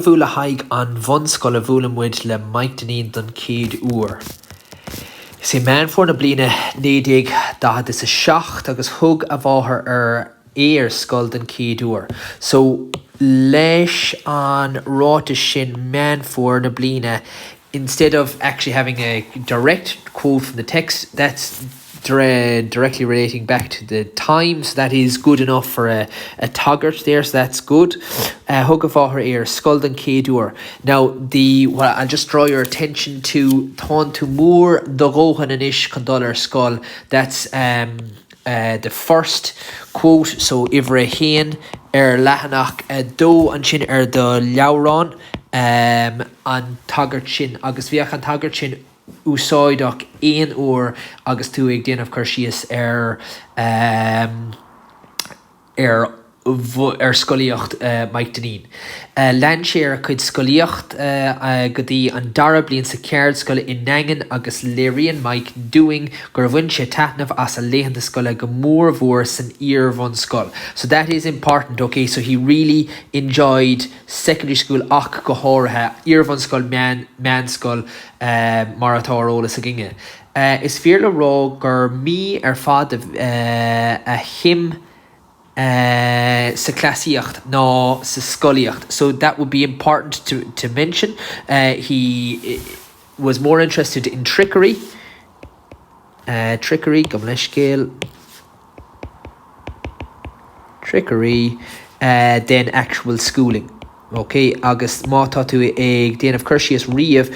bhúla haig an bhunscoil a bhúla muid le Mike Deneen don céad uair. Sé man for na blina nédig dahad is a seacht agus thug a bháthair éar scoil den céad uair. So leis an ráta sin man for na blina, instead of actually having a direct quote from the text, that's directly relating back to the times. That is good enough for a taggart there, so that's good. Hug of our ear, skull and K-dur. Now, I'll just draw your attention to Thon to Moor, the Rohan and Ish Condolar skull. That's the first quote. So, Ivre Hain, Lahanach, Do and Chin the Lauron, an taggart chin, August Viach and taggart chin. Úsáideach éon uair agus tú ag déanamh chuirsíos scoilíocht Mike Deneen. Lean sé chuid scoilíocht go dtí an dara bliain sa ceard scoile in Nangan agus léiríonn Mike doing gur bhain sé taitneamh as a léhananta scoile go mór mhór san íar bhain scoil. So that is important, okay? So he really enjoyed secondary school ach go háirithe, íar bhain scoil man scoil mar atá rólas a ginge. Is fearle rá gur mí fad a him sa classíocht ná sa scoilíocht. So that would be important to mention. He was more interested in trickery. Trickery than actual schooling. Okay, agus mátá tú ag déanamh chuirsíos riamh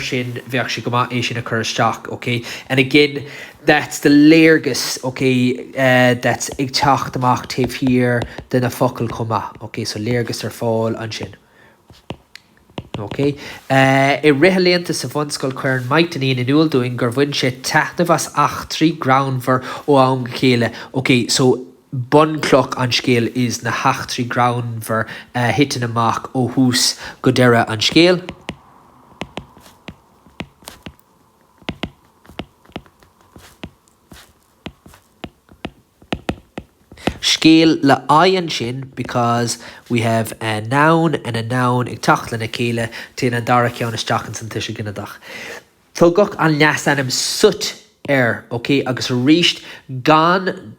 sin bheadh sé go maith é sin a chuirteach, okay? And again, that's the léargas, okay, that's ag teacht amach taobh hir den a focail comma, okay? So léargas fáil an sin. Okay, I réthe sa bhunscoil chuir Mike Deneen in úl doing gur bhain sé taitneamh as ach 3 ground for ó an chéile. Okay, so bun clock an scéal is na hachtri ground for hitting amach ó hús go deireadh an scéal. Scéal le ayan sin, because we have a noun and a noun ag tachlan a céile tin an dara ceann isteach an san tuise ginnadach. Tugach an leas anam sut okay, agus ríist gan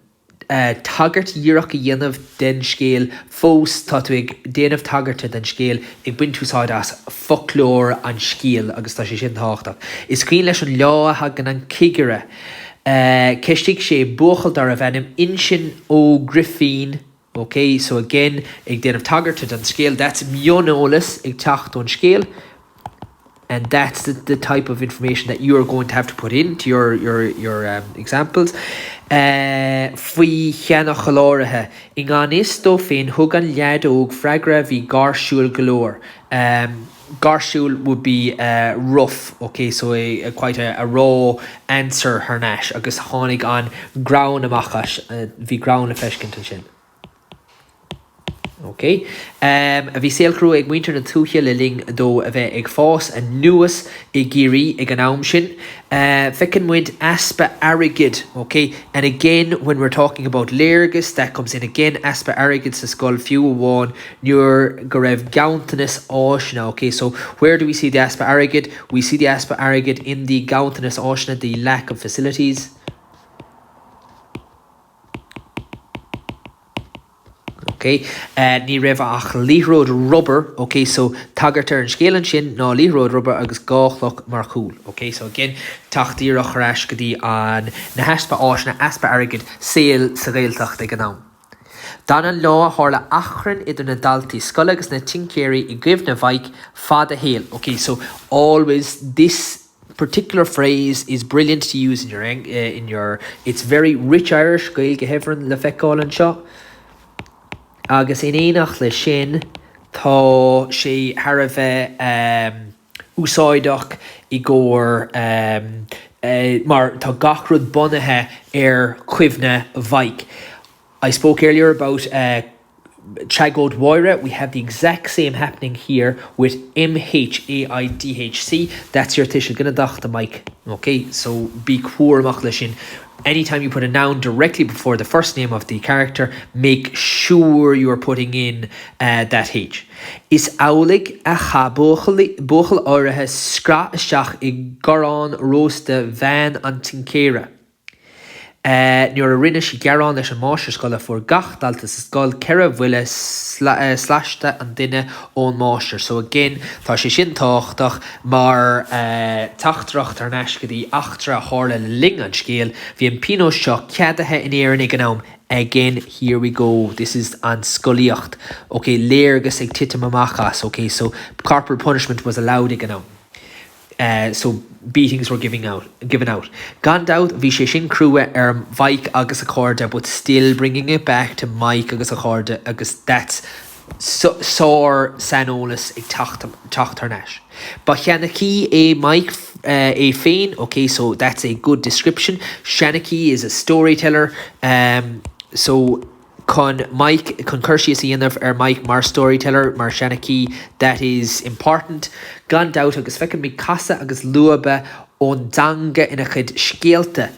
taggart díreach a dhéanamh den scéal fós tá tú ag déanamh taggarte den scéal ag buin túsáid as folklór an scéal agus tá sé sin táchtach. Is cuoin leis an leátha gan an cigire. Ceistigh sé buachal dar a bhenim insin ó Griffin. Okay, so again, ag déanamh taggarte den scéal, that's mionolalas ag tacht on scéal. And that's the type of information that you are going to have to put into your examples. Fui cheannach choláirithe I gan is dó féin thug an leadóg freigra bhí garsúil galore. Garsúil would be rough, okay, so quite a raw answer hernash agus tháinig an ground amachas bhí ground a feiscint sin. Okay, a bhí saolcrú ag muintear an túthe le ling dó a bheith ag fás a nuas I géirí ag an am sin. Fecin muid aspa arigid, okay? And again, when we're talking about léargas, that comes in again, aspa arigid sa scoil fiú amháin nuair go raibh gauntanas áisina, okay? So where do we see the aspa arigid? We see the aspa arigid in the gauntanas áisina, the lack of facilities. Okay, ní raibh ach líród rubber, okay, so tagartar an scéalan sin ná líród rubber agus gáchlach mar chúl. Okay, so again, tachtíarach reis go dtí an na heaspa áisina aspa arigid saol sa réaltacht ag an am. Dan an lá tharla achran idir na daltaí scoil agus na tincéirí I gcuimh na bhaig fada héal. Okay, so always this particular phrase is brilliant to use in your it's very rich Irish, gael gehefren le feicáil an seo. Agus in éanach le sin tá sé thar a bheith úsáideach I gcóir mar tá gachrúd bunaithe cuimhne bhaig. I spoke earlier about Tragod Moira, we have the exact same happening here with MHAIDHC. That's your Tishel Ginadach, the mic. Okay, so be cool, Machlishin. Anytime you put a noun directly before the first name of the character, make sure you're putting in that H. Is aulig a cha bochel oirehe scra shach I goran roasta van an tinkera. Nuair a rinne si gearán leis an máiste scoile fuair gach daltas is gáil ceithre bhuile sláiste an duine ón máiste. So again, tá sé sin táchtach mar tachtracht ar neis go dtí achtra hála ling an scéal, bhí an pino seo ceadathe in éireann ag an am. Again, here we go. This is an sculiocht. Okay, léirgus ag titim amachas. Okay, so corporal punishment was allowed ag an am. So beatings were given out. Gone out, vi sé sin crua Mike agus a corda, but still bringing it back to Mike agus a corda, agus that's sore sanolas ag tachtar neis. But Shanaki a Mike a féin, okay, so that's a good description. Shanaki is a storyteller, so con Mike concursius ianamh Mike mar storyteller mar Shanaki, that is important. Gan doubt agus fecin mi casa agus luabe on danga in a chud scéalte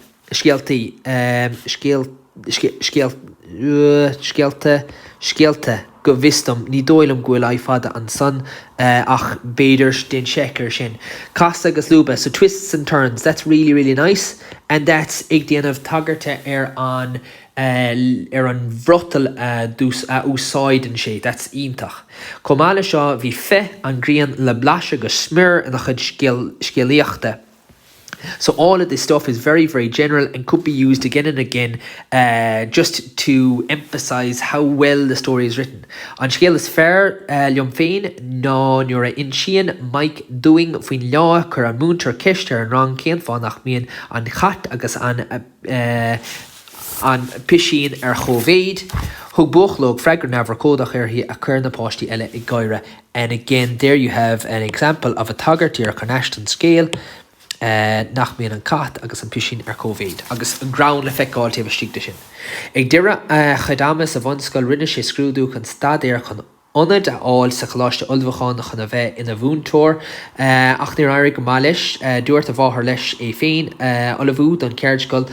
go vistum ní dóilm gwyl ai fada an son ach beiders den checker sin. Casa agus luabe, so twists and turns, that's really, really nice. And that's ag dianamh tagart an vrotal úsáid an sé, that's ítach. Comáile seo bhí fe an grian le blase go smir in a chud scéalaíochta. So all of this stuff is very, very general and could be used again and again just to emphasize how well the story is written. An scéal is fair, liom féin, ná nuair a insíon Mike doing faoin lá chur an múntar ceiste an rang céan fánach mian an chat agus an pisín chovéid. Thug buchlog fregur never codach hi a chur na páistí eile I gcóire. And again, there you have an example of a tagart ar Carnashton scale. Nach mian an cat agus an pisín chovéid. Agus an ground le feicáil taobh stíigte sin. Ag deireadh chadamas a bhanscoil rinne sé scrúdú chun stadéir chun onad a áil sa choláiste ulmhachán chun a bheith ina bhúntóir. Ach níor airí go má leis, dúirt a bháthar leis é féin, ola bhúd an ceirdscoil,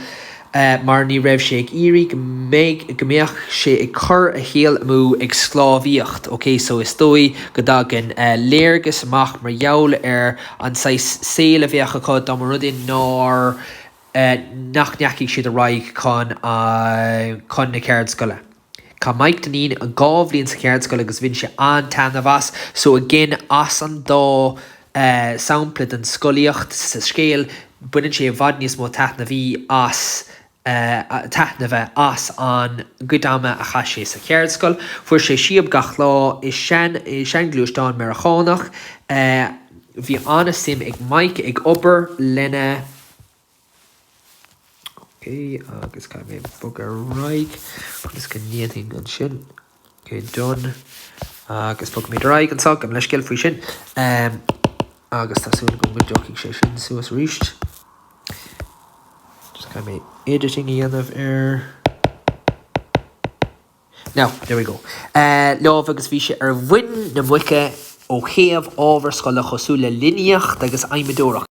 mar ní raibh sé ag írí gombeadh sé ag chur a héal mú ag slábhíocht. Okay, so is dói go dagan léirgus amach mar jaall an saoil a bheacha chud dá mar rudin ná nach neacaigh siad a raig chun na ceirdscoile. Ca Mike Denín a gábhlíonn sa ceirdscoile agus bhíonn sé an tanna bhas. So again, as an dá sampla an scoilíocht sa scéal, buineann sé bhadníos mó taithna bhí as taithna bheith as an gudama a chaise sa ceirdscoil. Fuair sé siab gach lá is sean glúisteán mar a chánach. Bhí anna sim ag Mike ag obair lena. Okay, agus ca mé bug a raig. Agus can níothing an sin. Okay, done. Agus bug mé raig an sag am leis gil faoi sin. Agus tásúla go go joking sé sin suas ríist. Just ca mé editing ianamh Now, there we go. Lámh agus bhí sé ar bhain na muice ó chéamh ábhar scoile chosúla líneacht agus aimimedóireacht.